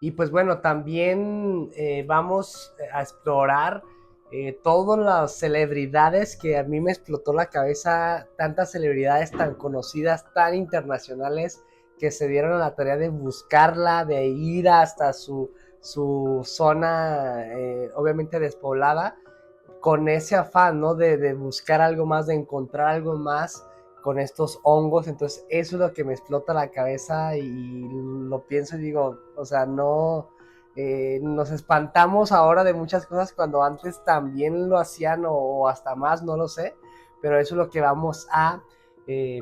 Y pues bueno, también vamos a explorar todas las celebridades que a mí me explotó la cabeza, tantas celebridades tan conocidas, tan internacionales, que se dieron a la tarea de buscarla, de ir hasta su zona, obviamente despoblada, con ese afán, ¿no? De buscar algo más, de encontrar algo más con estos hongos. Entonces eso es lo que me explota la cabeza y lo pienso y digo, o sea, no, nos espantamos ahora de muchas cosas cuando antes también lo hacían o hasta más, no lo sé, pero eso es lo que vamos a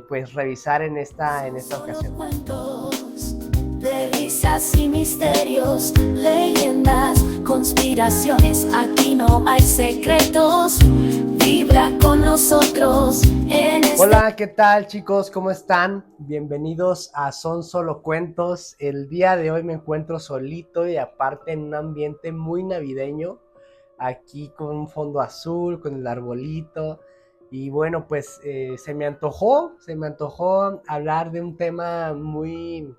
pues revisar en esta Solo ocasión. cuentos de risas y misterios, leyendas, conspiraciones. Aquí no hay secretos. Vibra con nosotros en este. Hola, ¿qué tal chicos? ¿Cómo están? Bienvenidos a Son Solo Cuentos. El día de hoy me encuentro solito y aparte en un ambiente muy navideño, aquí con un fondo azul, con el arbolito. Y bueno, pues se me antojó hablar de un tema muy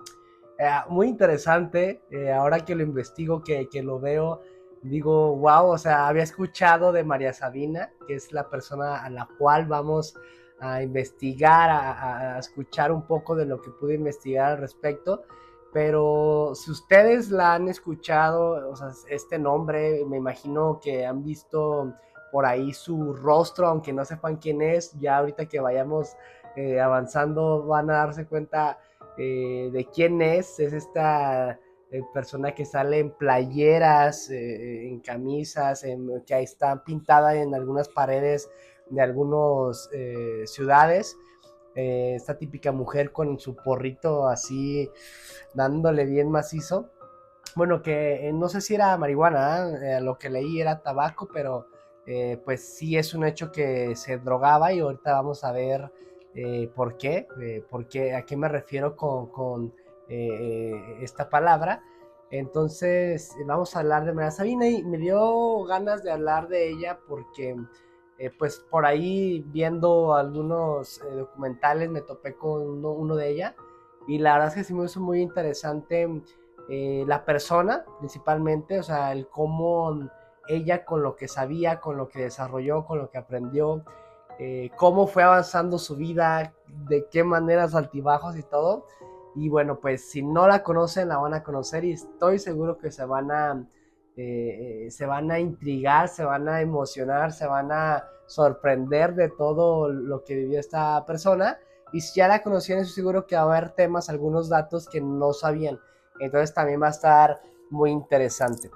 interesante. Ahora que lo investigo, que lo veo, digo, wow, o sea, había escuchado de María Sabina, que es la persona a la cual vamos a investigar, a escuchar un poco de lo que pude investigar al respecto. Pero si ustedes la han escuchado, o sea, este nombre, me imagino que han visto por ahí su rostro, aunque no sepan quién es, ya ahorita que vayamos avanzando van a darse cuenta de quién es esta persona que sale en playeras, en camisas, que está pintada en algunas paredes de algunas ciudades. Esta típica mujer con su porrito así dándole bien macizo. Bueno, que no sé si era marihuana, lo que leí era tabaco, pero pues sí es un hecho que se drogaba y ahorita vamos a ver por qué, a qué me refiero esta palabra. Entonces vamos a hablar de María Sabina y me dio ganas de hablar de ella porque pues por ahí viendo algunos documentales me topé con uno de ella y la verdad es que sí me hizo muy interesante la persona principalmente, o sea, el cómo ella con lo que sabía, con lo que desarrolló, con lo que aprendió, cómo fue avanzando su vida, de qué maneras altibajos y todo. Y bueno, pues si no la conocen, la van a conocer y estoy seguro que se van a intrigar, se van a emocionar, se van a sorprender de todo lo que vivió esta persona. Y si ya la conocían, estoy seguro que va a haber temas, algunos datos que no sabían. Entonces también va a estar muy interesante.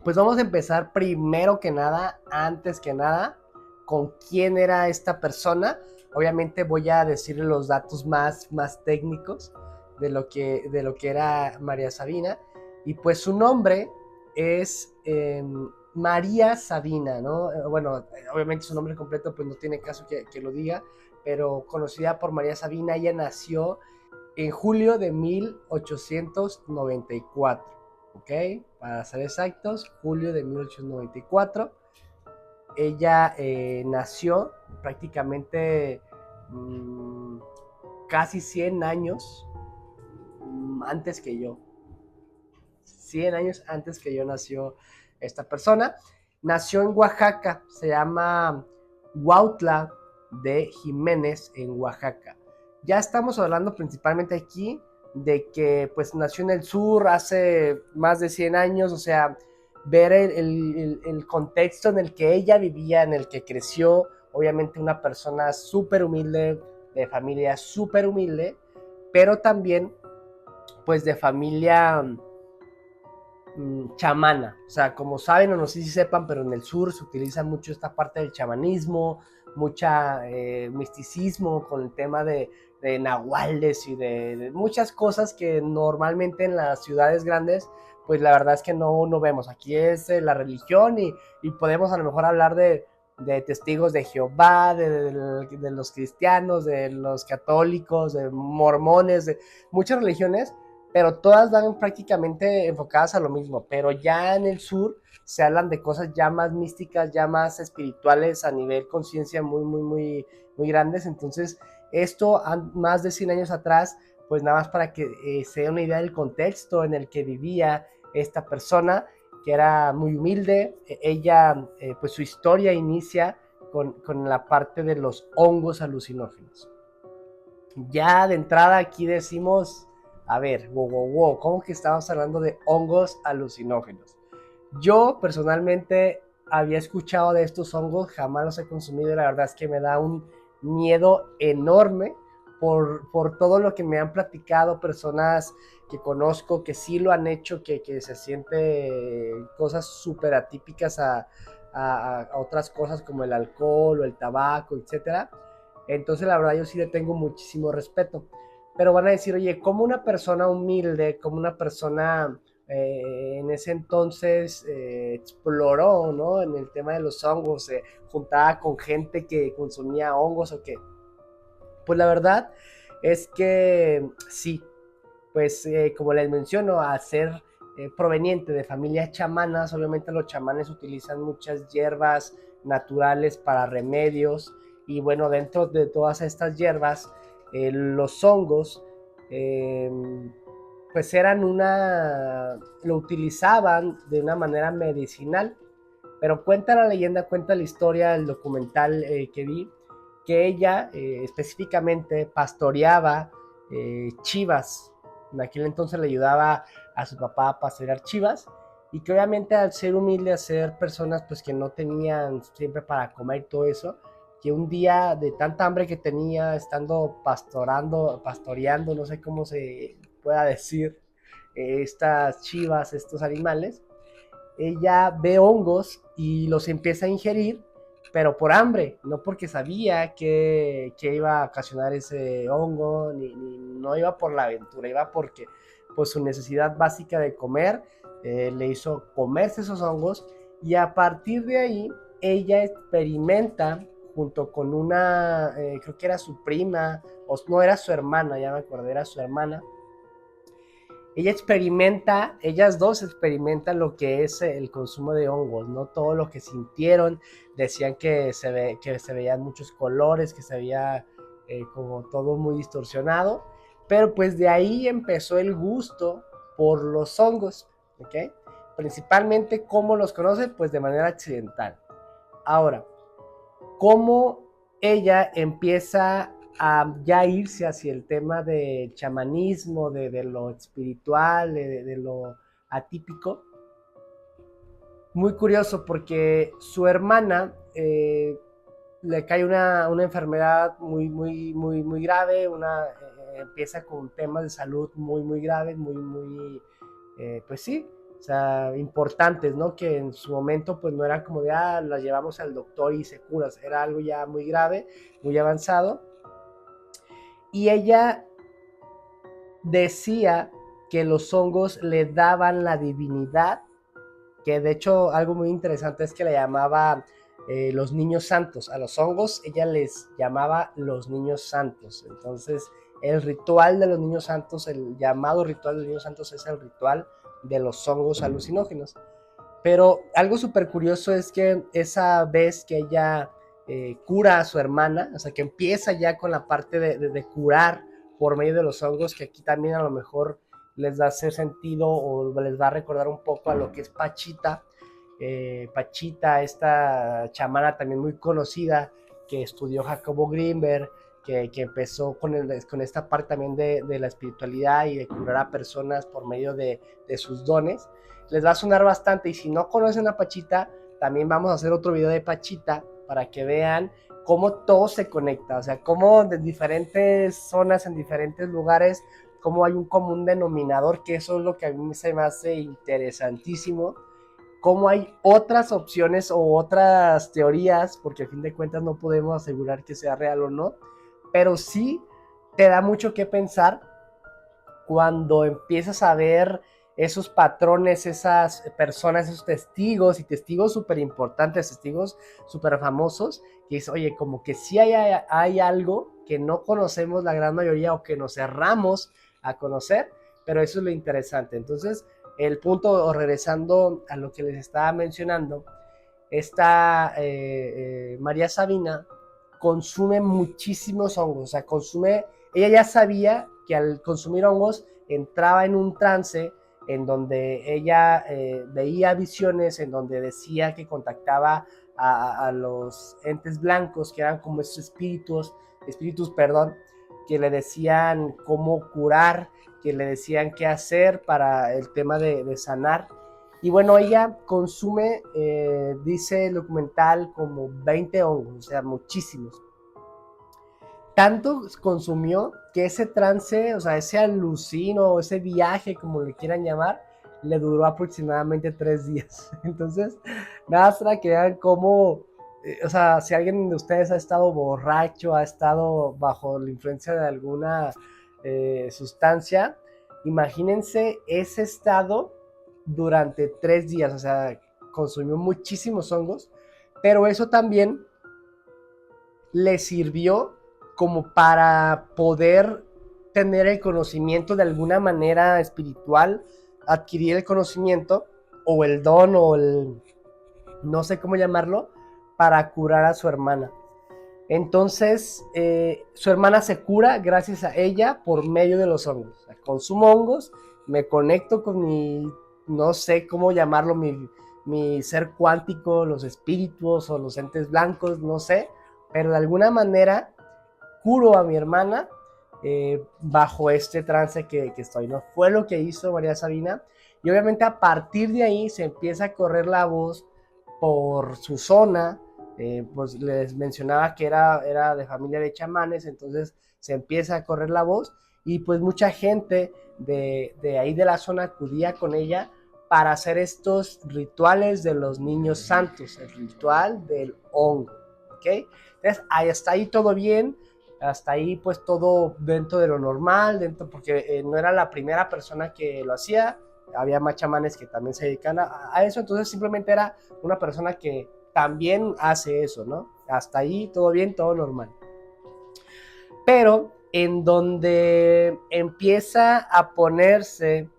Pues vamos a empezar primero que nada, antes que nada, con quién era esta persona. Obviamente voy a decir los datos más técnicos de lo que era María Sabina. Y pues su nombre es María Sabina, ¿no? Bueno, obviamente su nombre completo pues no tiene caso que lo diga, pero conocida por María Sabina, ella nació en julio de 1894, ¿ok? Para ser exactos, julio de 1894. Ella nació prácticamente mmm, casi 100 años antes que yo. 100 años antes que yo nació esta persona. Nació en Oaxaca, se llama Huautla de Jiménez en Oaxaca. Ya estamos hablando principalmente aquí de que pues nació en el sur hace más de 100 años, o sea, ver el contexto en el que ella vivía, en el que creció, obviamente una persona súper humilde, de familia súper humilde, pero también pues de familia chamana. O sea, como saben o no sé si sepan, pero en el sur se utiliza mucho esta parte del chamanismo, mucha misticismo con el tema de nahuales y de muchas cosas que normalmente en las ciudades grandes, pues la verdad es que no vemos. Aquí es la religión y podemos a lo mejor hablar de testigos de Jehová, de los cristianos, de los católicos, de mormones, de muchas religiones, pero todas van prácticamente enfocadas a lo mismo, pero ya en el sur se hablan de cosas ya más místicas, ya más espirituales a nivel conciencia muy grandes. Entonces esto más de 100 años atrás pues nada más para que se den una idea del contexto en el que vivía esta persona, que era muy humilde. Ella, pues su historia inicia con la parte de los hongos alucinógenos. Ya de entrada aquí decimos, a ver, wow, ¿cómo que estamos hablando de hongos alucinógenos? Yo personalmente había escuchado de estos hongos, jamás los he consumido y la verdad es que me da un miedo enorme por todo lo que me han platicado personas que conozco que sí lo han hecho, que se siente cosas súper atípicas a otras cosas como el alcohol o el tabaco, etcétera. Entonces la verdad yo sí le tengo muchísimo respeto. Pero van a decir, oye, como una persona humilde, como una persona en ese entonces exploró, ¿no? En el tema de los hongos, se juntaba con gente que consumía hongos o qué. Pues la verdad es que sí, pues como les menciono, al ser proveniente de familias chamanas, obviamente los chamanes utilizan muchas hierbas naturales para remedios y bueno, dentro de todas estas hierbas, los hongos, eh, pues lo utilizaban de una manera medicinal, pero cuenta la leyenda, cuenta la historia, el documental que vi, que ella específicamente pastoreaba chivas. En aquel entonces le ayudaba a su papá a pastorear chivas y que obviamente al ser humilde, a ser personas pues que no tenían siempre para comer todo eso, que un día de tanta hambre que tenía estando pastoreando, no sé cómo se pueda decir, estas chivas, estos animales, ella ve hongos y los empieza a ingerir, pero por hambre, no porque sabía que iba a ocasionar ese hongo, no iba por la aventura, iba porque pues su necesidad básica de comer le hizo comerse esos hongos y a partir de ahí ella experimenta junto con una, creo que era su prima, o no era su hermana, ya me acordé, era su hermana. Ellas dos experimentan lo que es el consumo de hongos, ¿no? Todo lo que sintieron, decían que se veían muchos colores, que se veía como todo muy distorsionado, pero pues de ahí empezó el gusto por los hongos, ¿ok? Principalmente, ¿cómo los conoce? Pues de manera accidental. Ahora, cómo ella empieza a ya irse hacia el tema del chamanismo, de lo espiritual, de lo atípico. Muy curioso porque su hermana le cae una enfermedad muy grave, empieza con temas de salud muy graves, pues sí, o sea, importantes, ¿no? Que en su momento pues no era como de, la llevamos al doctor y se cura, era algo ya muy grave, muy avanzado. Y ella decía que los hongos le daban la divinidad, que de hecho algo muy interesante es que le llamaba los niños santos. A los hongos ella les llamaba los niños santos. Entonces el ritual de los niños santos, el llamado ritual de los niños santos es el ritual de los hongos alucinógenos. Pero algo súper curioso es que esa vez que ella cura a su hermana, o sea, que empieza ya con la parte de curar por medio de los hongos, que aquí también a lo mejor les va a hacer sentido o les va a recordar un poco a lo que es Pachita. Pachita, esta chamana también muy conocida, que estudió Jacobo Greenberg, que empezó con esta parte también de la espiritualidad y de curar a personas por medio de sus dones. Les va a sonar bastante y si no conocen a Pachita, también vamos a hacer otro video de Pachita para que vean cómo todo se conecta, o sea, cómo de diferentes zonas, en diferentes lugares, cómo hay un común denominador, que eso es lo que a mí se me hace interesantísimo, cómo hay otras opciones o otras teorías, porque a fin de cuentas no podemos asegurar que sea real o no, pero sí te da mucho que pensar cuando empiezas a ver esos patrones, esas personas, esos testigos y testigos súper importantes, testigos súper famosos, que es, oye, como que sí hay algo que no conocemos la gran mayoría o que nos cerramos a conocer, pero eso es lo interesante. Entonces, el punto, o regresando a lo que les estaba mencionando, esta María Sabina consume muchísimos hongos, o sea, ella ya sabía que al consumir hongos entraba en un trance en donde ella veía visiones, en donde decía que contactaba a los entes blancos, que eran como estos espíritus, perdón, que le decían cómo curar, que le decían qué hacer para el tema de sanar. Y bueno, ella consume, dice el documental, como 20 hongos, o sea, muchísimos. Tanto consumió que ese trance, o sea, ese alucino, ese viaje, como le quieran llamar, le duró aproximadamente 3 días. Entonces, nada más para que vean cómo, o sea, si alguien de ustedes ha estado borracho, ha estado bajo la influencia de alguna sustancia, imagínense ese estado durante 3 días, o sea, consumió muchísimos hongos, pero eso también le sirvió como para poder tener el conocimiento de alguna manera espiritual, adquirir el conocimiento o el don o el, no sé cómo llamarlo, para curar a su hermana. Entonces, su hermana se cura gracias a ella por medio de los hongos. O sea, consumo hongos, me conecto con mi, no sé cómo llamarlo, mi ser cuántico, los espíritus o los entes blancos, no sé, pero de alguna manera curo a mi hermana bajo este trance que estoy, ¿no? Fue lo que hizo María Sabina, y obviamente a partir de ahí se empieza a correr la voz por su zona. Pues les mencionaba que era de familia de chamanes, entonces se empieza a correr la voz y pues mucha gente de ahí de la zona acudía con ella para hacer estos rituales de los niños santos, el ritual del hongo, ¿ok? Entonces, hasta ahí todo bien, hasta ahí pues todo dentro de lo normal, dentro, porque no era la primera persona que lo hacía, había más chamanes que también se dedican a eso, entonces simplemente era una persona que también hace eso, ¿no? Hasta ahí todo bien, todo normal. Pero en donde empieza a ponerse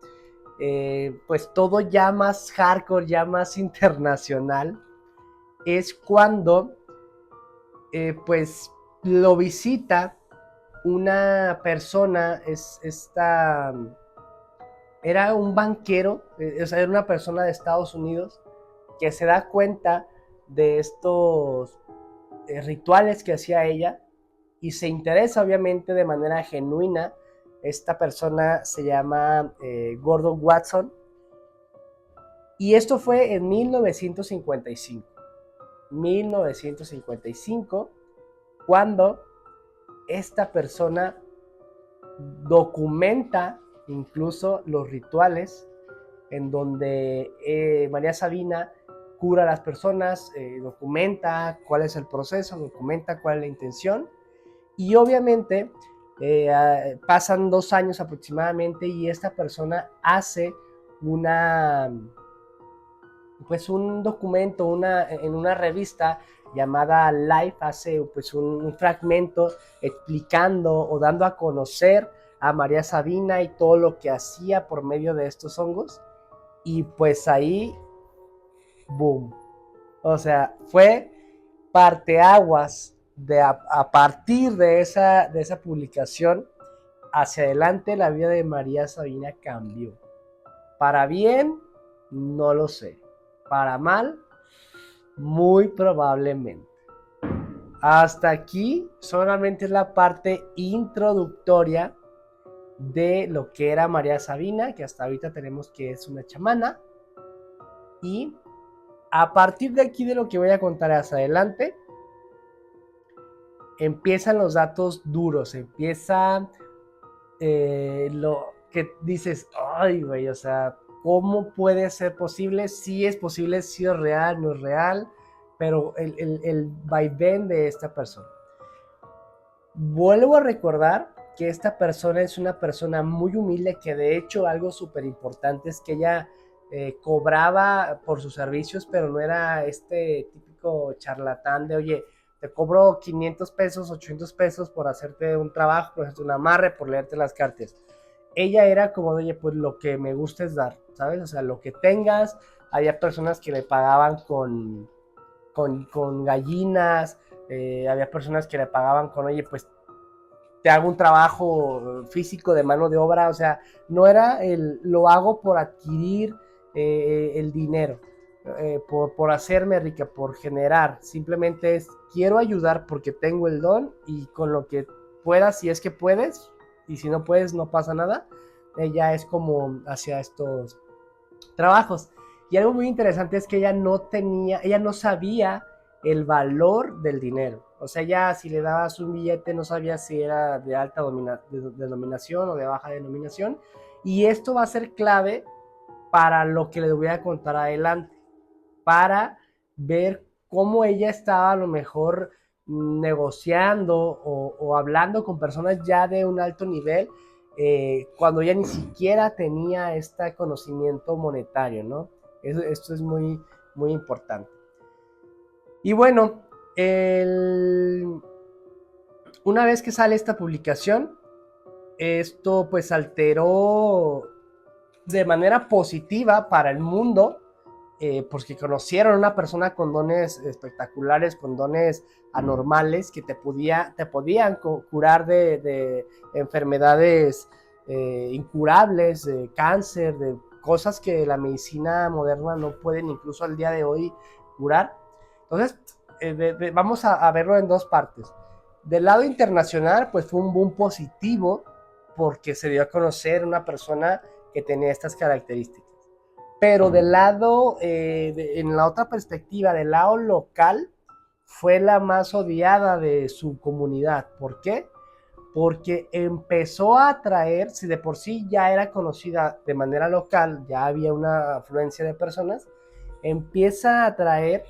pues todo ya más hardcore, ya más internacional, es cuando pues lo visita una persona, era un banquero, o sea, era una persona de Estados Unidos que se da cuenta de estos rituales que hacía ella y se interesa obviamente de manera genuina. Esta persona se llama Gordon Watson, y esto fue en 1955, cuando esta persona documenta incluso los rituales en donde María Sabina cura a las personas, documenta cuál es el proceso, documenta cuál es la intención, y obviamente pasan 2 años aproximadamente y esta persona hace pues un documento en una revista llamada Life, hace pues un fragmento explicando o dando a conocer a María Sabina y todo lo que hacía por medio de estos hongos, y pues ahí, boom, o sea, fue parteaguas a partir de esa publicación. Hacia adelante la vida de María Sabina cambió. Para bien, no lo sé. Para mal, muy probablemente. Hasta aquí solamente es la parte introductoria de lo que era María Sabina, que hasta ahorita tenemos que es una chamana. Y a partir de aquí, de lo que voy a contar hacia adelante, empiezan los datos duros, empieza lo que dices, ay, güey, o sea, ¿cómo puede ser posible? Sí es posible, sí es real, no es real, pero el vaivén de esta persona. Vuelvo a recordar que esta persona es una persona muy humilde, que de hecho algo súper importante es que ella cobraba por sus servicios, pero no era este típico charlatán de, oye, te cobro 500 pesos, 800 pesos por hacerte un trabajo, por hacerte un amarre, por leerte las cartas. Ella era como de, oye, pues lo que me gusta es dar, ¿sabes? O sea, lo que tengas. Había personas que le pagaban con gallinas, había personas que le pagaban con, oye, pues te hago un trabajo físico de mano de obra, o sea, no era lo hago por adquirir el dinero, por hacerme rica, por generar, simplemente es, quiero ayudar porque tengo el don y con lo que puedas, si es que puedes, y si no puedes, no pasa nada, ella es como hacia estos trabajos. Y algo muy interesante es que ella no sabía el valor del dinero. O sea, ya si le dabas un billete no sabía si era de alta denominación o de baja denominación. Y esto va a ser clave para lo que les voy a contar adelante, para ver cómo ella estaba a lo mejor negociando o hablando con personas ya de un alto nivel cuando ella ni siquiera tenía este conocimiento monetario, ¿no? Esto es muy, muy importante. Y bueno, una vez que sale esta publicación, esto pues alteró de manera positiva para el mundo, porque conocieron a una persona con dones espectaculares, con dones anormales, que te podían curar de enfermedades incurables, de cáncer, de cosas que la medicina moderna no pueden incluso al día de hoy curar. Entonces, vamos a verlo en dos partes. Del lado internacional, pues fue un boom positivo porque se dio a conocer una persona que tenía estas características. Pero del lado, en la otra perspectiva, del lado local, fue la más odiada de su comunidad. ¿Por qué? Porque empezó a atraer, si de por sí ya era conocida de manera local, ya había una afluencia de personas, empieza a atraer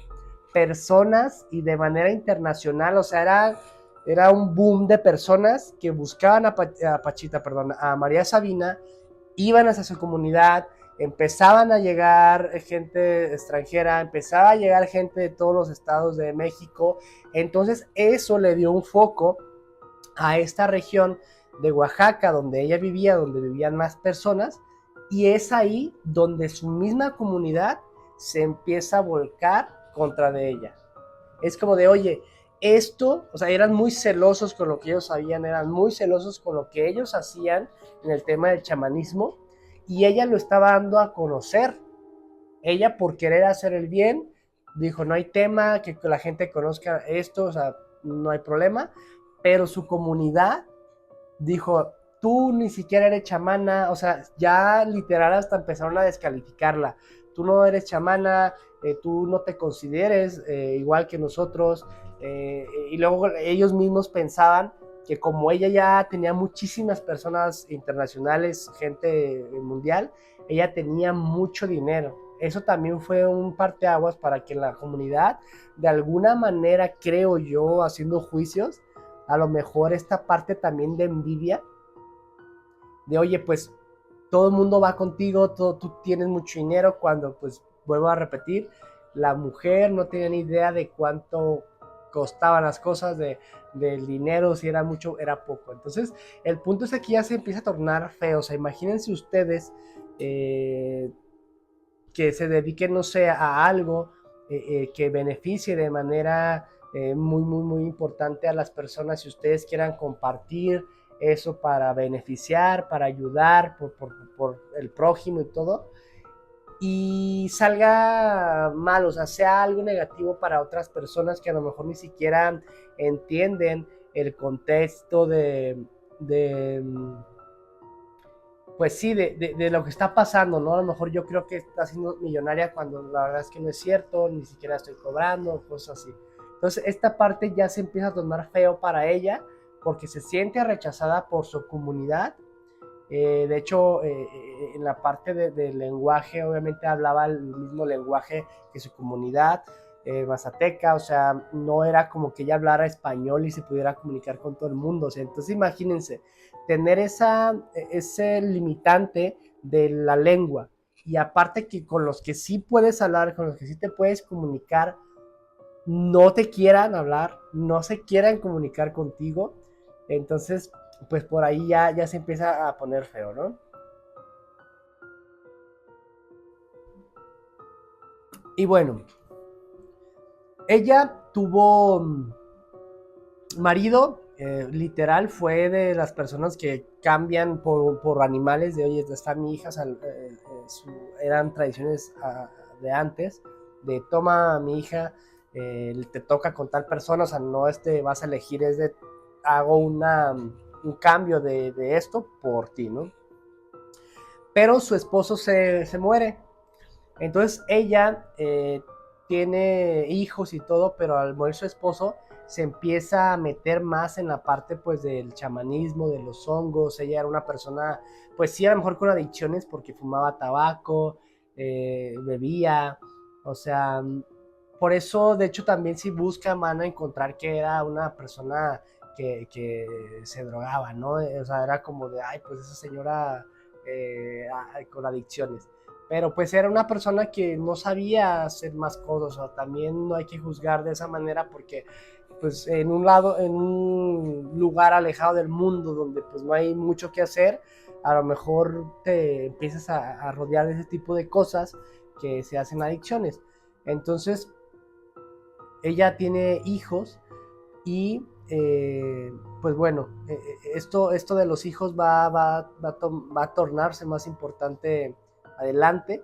personas y de manera internacional, o sea, era un boom de personas que buscaban a María Sabina, iban hacia su comunidad, empezaban a llegar gente extranjera, empezaba a llegar gente de todos los estados de México, entonces eso le dio un foco a esta región de Oaxaca, donde ella vivía, donde vivían más personas, y es ahí donde su misma comunidad se empieza a volcar contra de ella. Es como de, oye, esto, o sea, eran muy celosos con lo que ellos sabían, eran muy celosos con lo que ellos hacían en el tema del chamanismo, y ella lo estaba dando a conocer. Ella, por querer hacer el bien, dijo, no hay tema, que la gente conozca esto, o sea, no hay problema, pero su comunidad dijo, tú ni siquiera eres chamana, o sea, ya literal hasta empezaron a descalificarla, tú no eres chamana, tú no te consideres igual que nosotros, y luego ellos mismos pensaban que como ella ya tenía muchísimas personas internacionales, gente mundial, ella tenía mucho dinero. Eso también fue un parteaguas para que la comunidad, de alguna manera, creo yo, haciendo juicios, a lo mejor esta parte también de envidia, de oye, pues todo el mundo va contigo, tú tienes mucho dinero, cuando pues vuelvo a repetir, la mujer no tenía ni idea de cuánto costaban las cosas, del dinero, si era mucho, era poco. Entonces, el punto es que aquí ya se empieza a tornar feo. O sea, imagínense ustedes que se dediquen, no sé, a algo que beneficie de manera muy, muy, muy importante a las personas, si ustedes quieran compartir eso para beneficiar, para ayudar por el prójimo y todo, y salga mal, o sea, sea algo negativo para otras personas que a lo mejor ni siquiera entienden el contexto de pues sí, de lo que está pasando, ¿no? A lo mejor yo creo que está siendo millonaria cuando la verdad es que no es cierto, ni siquiera estoy cobrando, cosas así. Entonces, esta parte ya se empieza a tornar feo para ella porque se siente rechazada por su comunidad. De hecho, en la parte del lenguaje, obviamente hablaba el mismo lenguaje que su comunidad mazateca, o sea, no era como que ella hablara español y se pudiera comunicar con todo el mundo. O sea, entonces imagínense, tener ese limitante de la lengua y aparte que con los que sí puedes hablar, con los que sí te puedes comunicar, no te quieran hablar, no se quieran comunicar contigo, entonces pues por ahí ya se empieza a poner feo, ¿no? Y bueno, ella tuvo marido, Literal fue de las personas que cambian por animales, de oye, está mi hija, eran tradiciones de antes, de toma a mi hija, te toca con tal persona, o sea, no vas a elegir, es de hago un cambio de esto por ti, ¿no? Pero su esposo se muere, entonces ella tiene hijos y todo, pero al morir su esposo se empieza a meter más en la parte pues del chamanismo, de los hongos. Ella era una persona, pues sí, a lo mejor con adicciones porque fumaba tabaco, bebía, o sea, por eso de hecho también si buscan van a encontrar que era una persona que se drogaba, ¿no? O sea, era como de, ay, pues esa señora con adicciones. Pero pues era una persona que no sabía hacer más cosas, o sea, también no hay que juzgar de esa manera porque pues en un lugar alejado del mundo donde pues no hay mucho que hacer, a lo mejor te empiezas a rodear de ese tipo de cosas que se hacen adicciones. Entonces, ella tiene hijos y pues bueno, esto de los hijos va a tornarse más importante adelante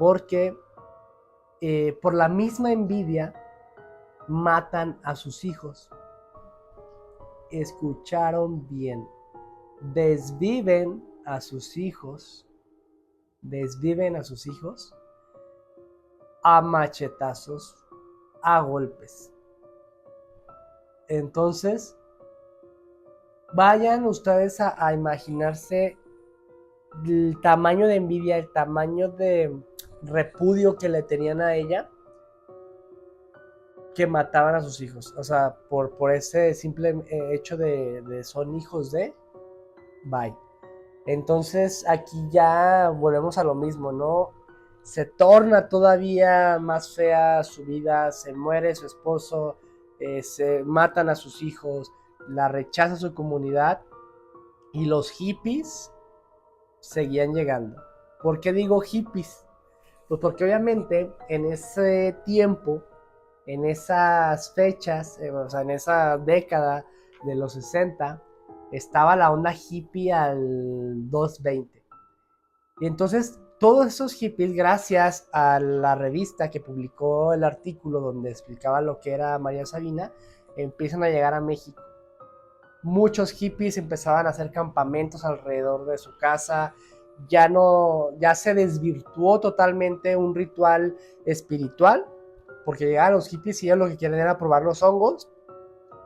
porque por la misma envidia matan a sus hijos. Escucharon bien, desviven a sus hijos, desviven a sus hijos a machetazos, a golpes. Entonces, vayan ustedes a imaginarse el tamaño de envidia, el tamaño de repudio que le tenían a ella, que mataban a sus hijos. O sea, por ese simple hecho de son hijos de, bye. Entonces aquí ya volvemos a lo mismo, ¿no? Se torna todavía más fea su vida, se muere su esposo, se matan a sus hijos, la rechaza su comunidad y los hippies seguían llegando. ¿Por qué digo hippies? Pues porque obviamente en ese tiempo, en esas fechas, o sea, en esa década de los 60, estaba la onda hippie al 220. Y entonces todos esos hippies, gracias a la revista que publicó el artículo donde explicaba lo que era María Sabina, empiezan a llegar a México. Muchos hippies empezaban a hacer campamentos alrededor de su casa. Ya se desvirtuó totalmente un ritual espiritual, porque llegaban los hippies y ellos lo que quieren era probar los hongos,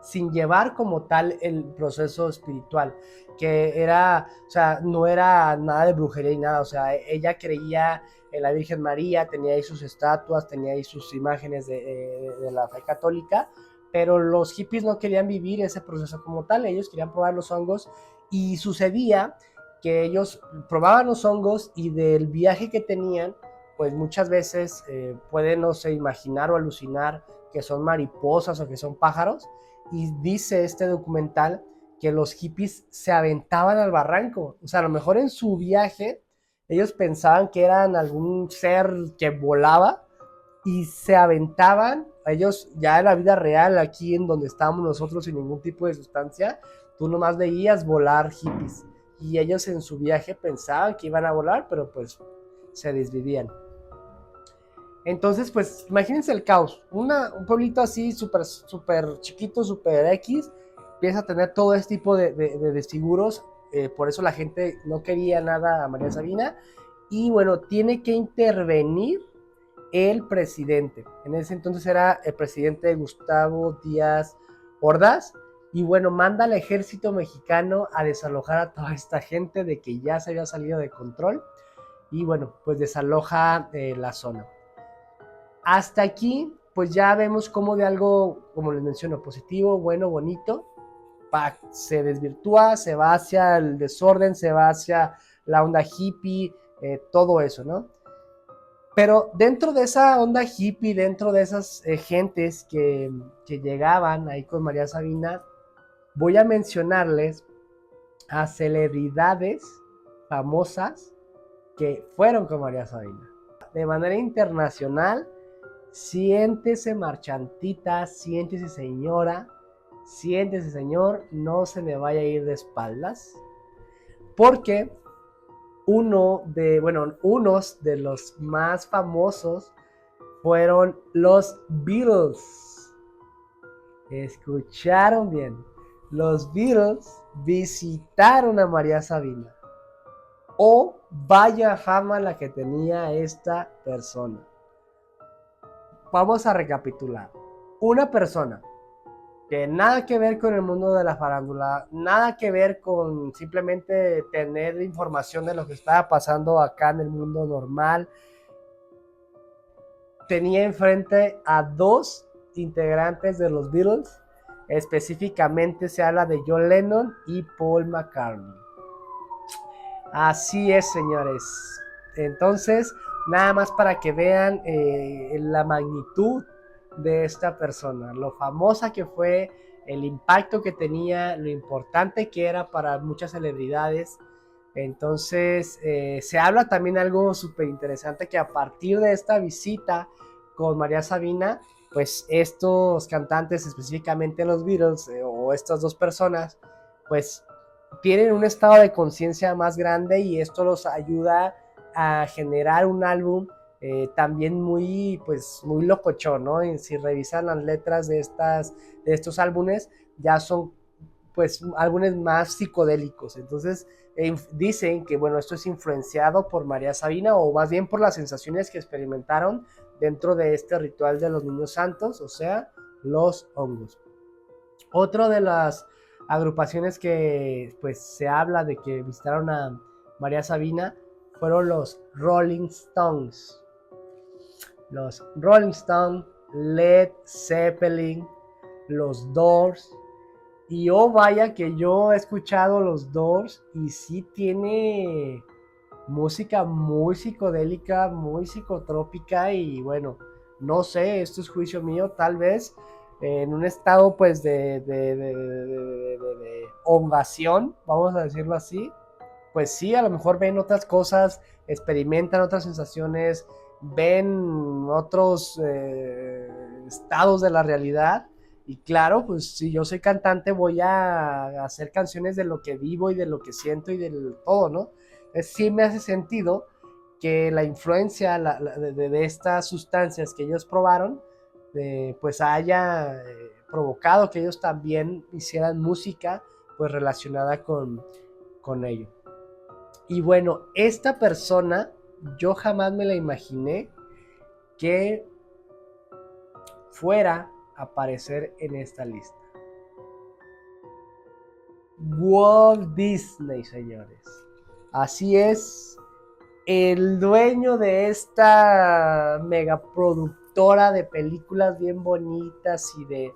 sin llevar como tal el proceso espiritual, que era, o sea, no era nada de brujería y nada, o sea, ella creía en la Virgen María, tenía ahí sus estatuas, tenía ahí sus imágenes de la fe católica, pero los hippies no querían vivir ese proceso como tal, ellos querían probar los hongos y sucedía que ellos probaban los hongos y del viaje que tenían, pues muchas veces pueden, no sé, imaginar o alucinar que son mariposas o que son pájaros, y dice este documental que los hippies se aventaban al barranco. O sea, a lo mejor en su viaje ellos pensaban que eran algún ser que volaba y se aventaban. Ellos ya en la vida real, aquí en donde estábamos nosotros sin ningún tipo de sustancia, tú nomás veías volar hippies. Y ellos en su viaje pensaban que iban a volar, pero pues se desvivían. Entonces, pues, imagínense el caos. Un pueblito así, súper chiquito, súper X, empieza a tener todo este tipo de desfiguros. Por eso la gente no quería nada a María Sabina. Y bueno, tiene que intervenir el presidente. En ese entonces era el presidente Gustavo Díaz Ordaz. Y bueno, manda al ejército mexicano a desalojar a toda esta gente de que ya se había salido de control. Y bueno, pues desaloja la zona. Hasta aquí, pues ya vemos cómo de algo, como les menciono, positivo, bueno, bonito, se desvirtúa, se va hacia el desorden, se va hacia la onda hippie, todo eso, ¿no? Pero dentro de esa onda hippie, dentro de esas gentes que llegaban ahí con María Sabina, voy a mencionarles a celebridades famosas que fueron con María Sabina. De manera internacional, siéntese marchantita, siéntese señora, siéntese señor, no se me vaya a ir de espaldas, porque unos de los más famosos fueron los Beatles. Escucharon bien. Los Beatles visitaron a María Sabina. O vaya fama la que tenía esta persona. Vamos a recapitular. Una persona que nada que ver con el mundo de la farándula, nada que ver con simplemente tener información de lo que estaba pasando acá en el mundo normal, tenía enfrente a dos integrantes de los Beatles. Específicamente se habla de John Lennon y Paul McCartney. Así es, señores. Entonces, nada más para que vean la magnitud de esta persona, lo famosa que fue, el impacto que tenía, lo importante que era para muchas celebridades. Entonces, se habla también algo súper interesante, que a partir de esta visita con María Sabina, pues estos cantantes, específicamente los Beatles, o estas dos personas, pues tienen un estado de conciencia más grande, y esto los ayuda a generar un álbum también muy locochón, ¿no? Y si revisan las letras de estos álbumes, ya son pues álbumes más psicodélicos. Entonces dicen que bueno, esto es influenciado por María Sabina, o más bien por las sensaciones que experimentaron dentro de este ritual de los niños santos, o sea, los hongos. Otro de las agrupaciones que pues se habla de que visitaron a María Sabina fueron los Rolling Stones. Los Rolling Stones, Led Zeppelin, los Doors. Y oh vaya que yo he escuchado los Doors y sí tiene música muy psicodélica, muy psicotrópica, y bueno, no sé, esto es juicio mío, tal vez en un estado pues de hongación, vamos a decirlo así, pues sí, a lo mejor ven otras cosas, experimentan otras sensaciones, ven otros estados de la realidad. Y claro, pues si yo soy cantante, voy a hacer canciones de lo que vivo y de lo que siento y del todo, ¿no? Sí me hace sentido que la influencia de estas sustancias que ellos probaron, pues haya provocado que ellos también hicieran música pues relacionada con ello. Y bueno, esta persona yo jamás me la imaginé que fuera a aparecer en esta lista. Walt Disney, señores. Así es, el dueño de esta megaproductora de películas bien bonitas y de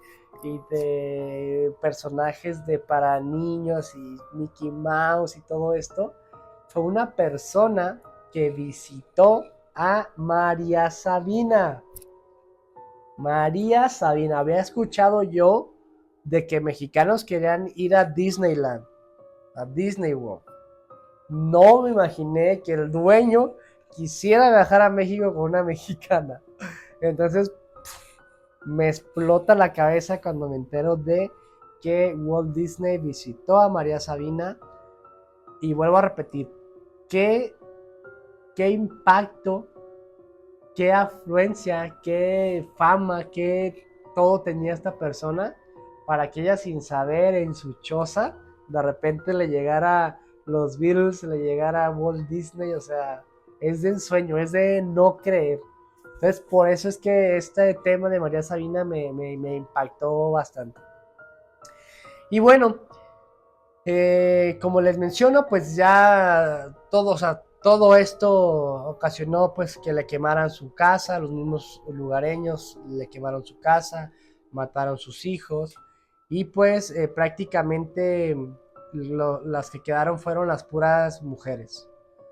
personajes para niños y Mickey Mouse y todo esto, fue una persona que visitó a María Sabina. María Sabina, había escuchado yo de que mexicanos querían ir a Disneyland, a Disney World. No me imaginé que el dueño quisiera viajar a México con una mexicana. Entonces me explota la cabeza cuando me entero de que Walt Disney visitó a María Sabina. Y vuelvo a repetir, qué impacto, qué afluencia, qué fama, qué todo tenía esta persona, para que ella, sin saber, en su choza, de repente le llegara los Beatles, le llegara Walt Disney. O sea, es de ensueño, es de no creer. Entonces, por eso es que este tema de María Sabina me impactó bastante. Y bueno, como les menciono, pues ya todo esto ocasionó pues que le quemaran su casa. Los mismos lugareños le quemaron su casa, mataron sus hijos, y pues prácticamente las que quedaron fueron las puras mujeres.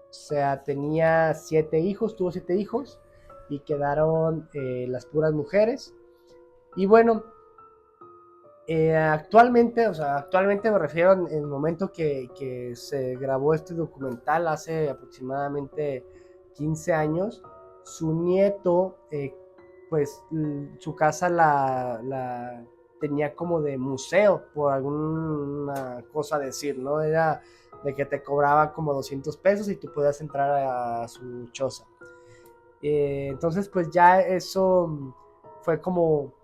O sea, tuvo 7 hijos, y quedaron las puras mujeres. Y bueno, actualmente me refiero en el momento que se grabó este documental hace aproximadamente 15 años. Su nieto, pues su casa tenía como de museo, por alguna cosa decir, ¿no? Era de que te cobraba como 200 pesos y tú podías entrar a su choza. Entonces, pues ya eso fue como,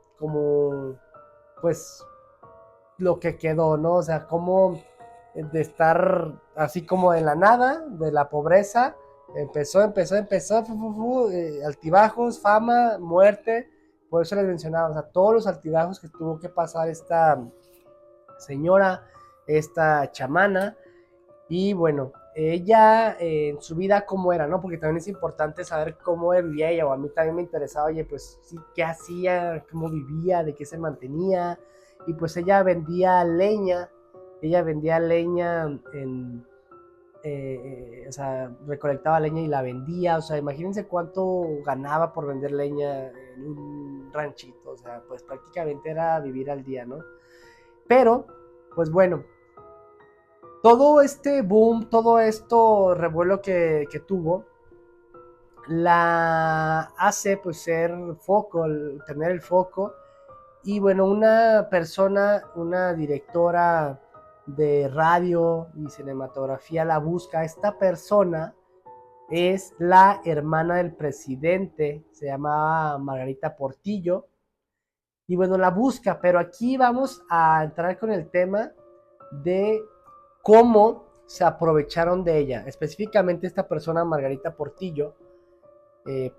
pues, lo que quedó, ¿no? O sea, como de estar así como en la nada, de la pobreza, empezó, altibajos, fama, muerte, por eso les mencionaba, o sea, todos los altibajos que tuvo que pasar esta señora, esta chamana, y bueno, ella en su vida cómo era, ¿no? Porque también es importante saber cómo vivía ella, o a mí también me interesaba, oye, pues sí, qué hacía, cómo vivía, de qué se mantenía, y pues ella vendía leña o sea, recolectaba leña y la vendía, o sea, imagínense cuánto ganaba por vender leña en un ranchito, o sea, pues prácticamente era vivir al día, ¿no? Pero, pues bueno, todo este boom, todo esto revuelo que tuvo, la hace pues ser foco, tener el foco. Y bueno, una persona, una directora de radio y cinematografía la busca. Esta persona es la hermana del presidente, se llamaba Margarita Portillo. Y bueno, la busca, pero aquí vamos a entrar con el tema de cómo se aprovecharon de ella. Específicamente esta persona, Margarita Portillo,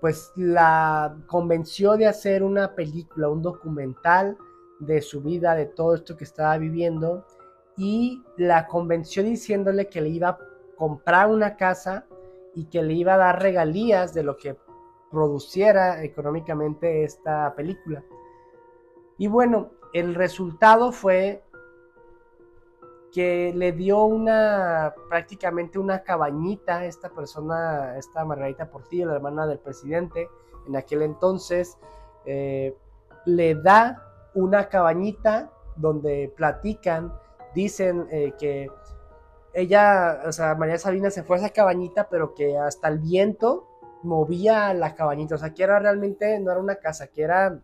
pues la convenció de hacer una película, un documental de su vida, de todo esto que estaba viviendo, y la convenció diciéndole que le iba a comprar una casa y que le iba a dar regalías de lo que produciera económicamente esta película. Y bueno, el resultado fue que le dio prácticamente una cabañita a esta persona, esta Margarita Portillo, la hermana del presidente, en aquel entonces, eh, le da una cabañita donde platican, dicen que ella, o sea, María Sabina se fue a esa cabañita, pero que hasta el viento movía la cabañita, o sea, que era realmente, no era una casa, que era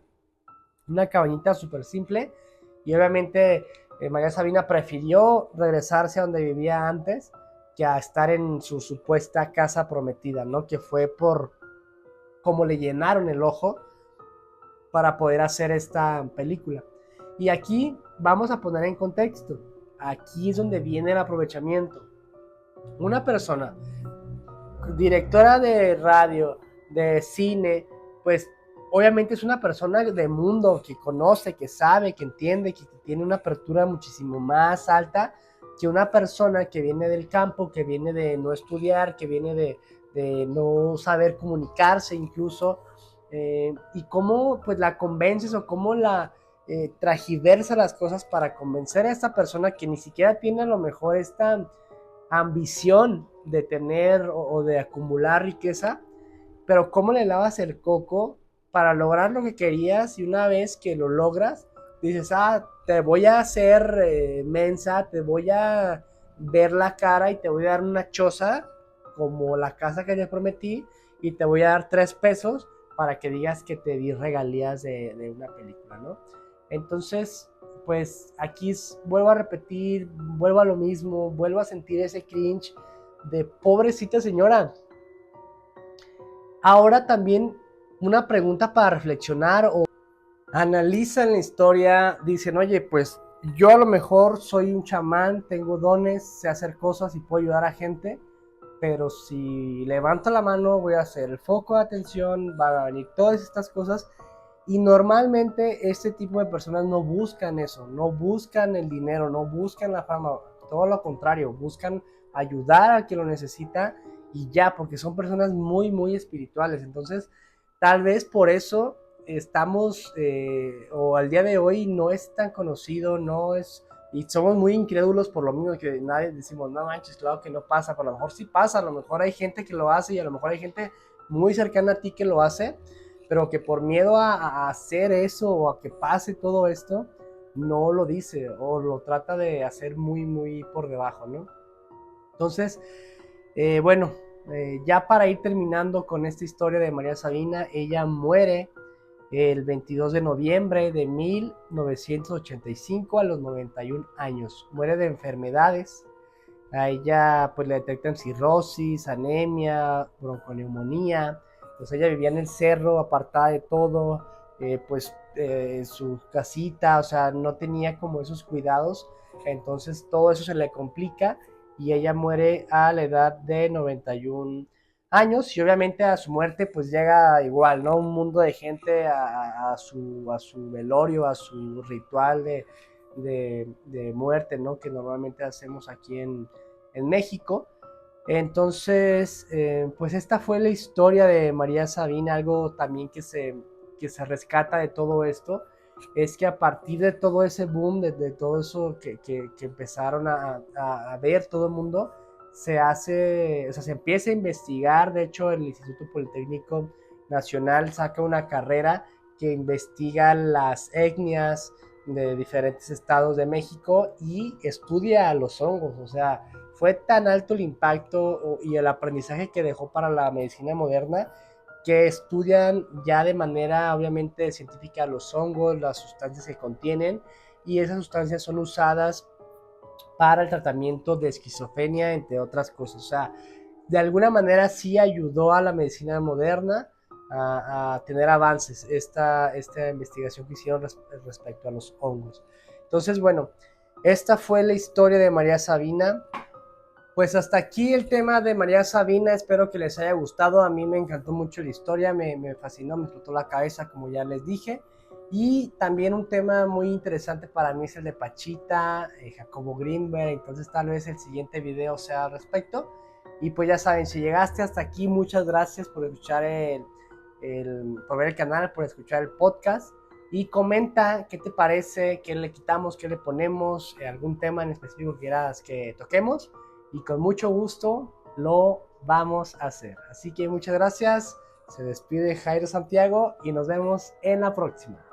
una cabañita súper simple, y obviamente María Sabina prefirió regresarse a donde vivía antes que a estar en su supuesta casa prometida, ¿no? Que fue por cómo le llenaron el ojo para poder hacer esta película. Y aquí vamos a poner en contexto, aquí es donde viene el aprovechamiento. Una persona, directora de radio, de cine, pues obviamente es una persona de mundo que conoce, que sabe, que entiende, que tiene una apertura muchísimo más alta que una persona que viene del campo, que viene de no estudiar, que viene de no saber comunicarse incluso, y cómo pues la convences o cómo la tragiversa las cosas para convencer a esta persona que ni siquiera tiene a lo mejor esta ambición de tener o de acumular riqueza, pero cómo le lavas el coco para lograr lo que querías, y una vez que lo logras, dices, te voy a hacer mensa, te voy a ver la cara y te voy a dar una choza como la casa que te prometí, y te voy a dar 3 pesos para que digas que te di regalías de una película, ¿no? Entonces, pues aquí vuelvo a repetir, vuelvo a lo mismo, vuelvo a sentir ese cringe de pobrecita señora. Ahora también una pregunta para reflexionar, o analizan la historia, dicen, oye, pues yo a lo mejor soy un chamán, tengo dones, sé hacer cosas y puedo ayudar a gente, pero si levanto la mano voy a hacer el foco de atención, van a venir todas estas cosas. Y normalmente este tipo de personas no buscan eso, no buscan el dinero, no buscan la fama, todo lo contrario, buscan ayudar a quien lo necesita y ya, porque son personas muy, muy espirituales. Entonces, tal vez por eso estamos, o al día de hoy no es tan conocido, no es, y somos muy incrédulos por lo mismo que nadie decimos, no manches, claro que no pasa, pero a lo mejor sí pasa, a lo mejor hay gente que lo hace y a lo mejor hay gente muy cercana a ti que lo hace, pero que por miedo a hacer eso o a que pase todo esto, no lo dice o lo trata de hacer muy, muy por debajo, ¿no? Entonces, bueno, ya para ir terminando con esta historia de María Sabina, ella muere el 22 de noviembre de 1985 a los 91 años. Muere de enfermedades. A ella pues le detectan cirrosis, anemia, bronconeumonía. Pues ella vivía en el cerro, apartada de todo, su casita, o sea, no tenía como esos cuidados. Entonces todo eso se le complica y ella muere a la edad de 91 años y obviamente a su muerte pues llega igual, ¿no? Un mundo de gente a su velorio, a su ritual de muerte, ¿no? Que normalmente hacemos aquí en México. Entonces, pues esta fue la historia de María Sabina. Algo también que se rescata de todo esto es que a partir de todo ese boom, de todo eso que empezaron a ver todo el mundo, se hace, o sea, se empieza a investigar. De hecho, el Instituto Politécnico Nacional saca una carrera que investiga las etnias de diferentes estados de México y estudia a los hongos. O sea, fue tan alto el impacto y el aprendizaje que dejó para la medicina moderna que estudian ya de manera obviamente científica los hongos, las sustancias que contienen, y esas sustancias son usadas para el tratamiento de esquizofrenia, entre otras cosas. O sea, de alguna manera sí ayudó a la medicina moderna a tener avances esta investigación que hicieron respecto a los hongos. Entonces, bueno, esta fue la historia de María Sabina. Pues hasta aquí el tema de María Sabina, espero que les haya gustado. A mí me encantó mucho la historia, me fascinó, me explotó la cabeza, como ya les dije. Y también un tema muy interesante para mí es el de Pachita, Jacobo Greenberg. Entonces tal vez el siguiente video sea al respecto. Y pues ya saben, si llegaste hasta aquí, muchas gracias por escuchar por ver el canal, por escuchar el podcast. Y comenta qué te parece, qué le quitamos, qué le ponemos, algún tema en específico que quieras que toquemos. Y con mucho gusto lo vamos a hacer. Así que muchas gracias. Se despide Jairo Santiago y nos vemos en la próxima.